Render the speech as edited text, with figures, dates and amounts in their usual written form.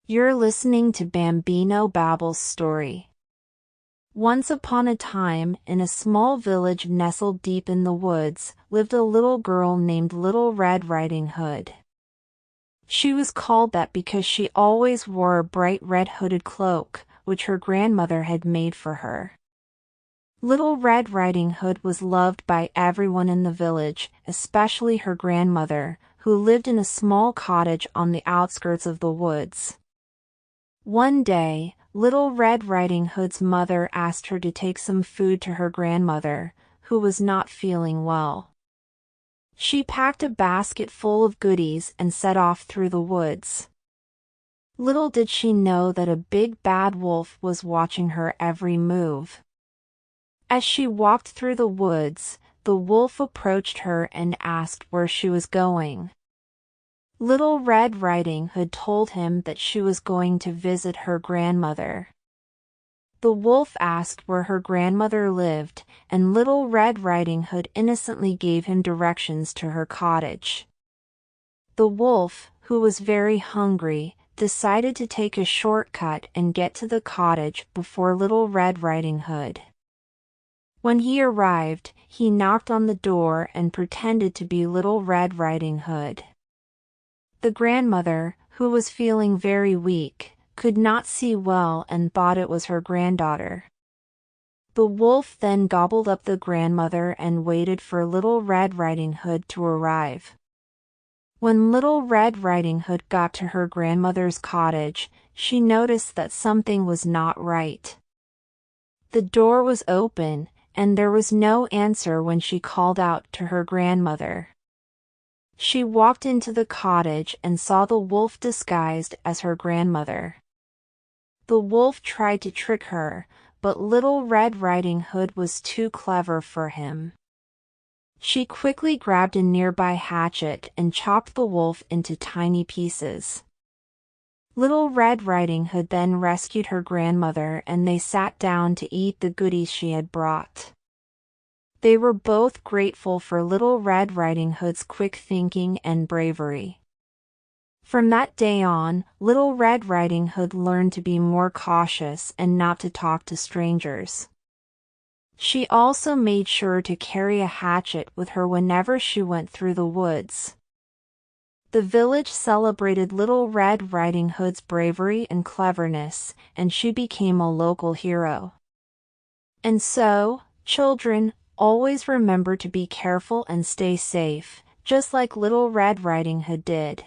You're listening to BambinoBabble's story. Once upon a time, in a small village nestled deep in the woods, lived a little girl named Little Red Riding Hood. She was called that because she always wore a bright red hooded cloak, which her grandmother had made for her. Little Red Riding Hood was loved by everyone in the village, especially her grandmother, who lived in a small cottage on the outskirts of the woods. One day, Little Red Riding Hood's mother asked her to take some food to her grandmother, who was not feeling well. She packed a basket full of goodies and set off through the woods. Little did she know that a big bad wolf was watching her every move. As she walked through the woods, the wolf approached her and asked where she was going. Little Red Riding Hood told him that she was going to visit her grandmother. The wolf asked where her grandmother lived, and Little Red Riding Hood innocently gave him directions to her cottage. The wolf, who was very hungry, decided to take a shortcut and get to the cottage before Little Red Riding Hood. When he arrived, he knocked on the door and pretended to be Little Red Riding Hood. The grandmother, who was feeling very weak, could not see well and thought it was her granddaughter. The wolf then gobbled up the grandmother and waited for Little Red Riding Hood to arrive. When Little Red Riding Hood got to her grandmother's cottage, she noticed that something was not right. The door was open, and there was no answer when she called out to her grandmother. She walked into the cottage and saw the wolf disguised as her grandmother. The wolf tried to trick her, but Little Red Riding Hood was too clever for him. She quickly grabbed a nearby hatchet and chopped the wolf into tiny pieces. Little Red Riding Hood then rescued her grandmother and they sat down to eat the goodies she had brought. They were both grateful for Little Red Riding Hood's quick thinking and bravery. From that day on, Little Red Riding Hood learned to be more cautious and not to talk to strangers. She also made sure to carry a hatchet with her whenever she went through the woods. The village celebrated Little Red Riding Hood's bravery and cleverness, and she became a local hero. And so, children, always remember to be careful and stay safe, just like Little Red Riding Hood did.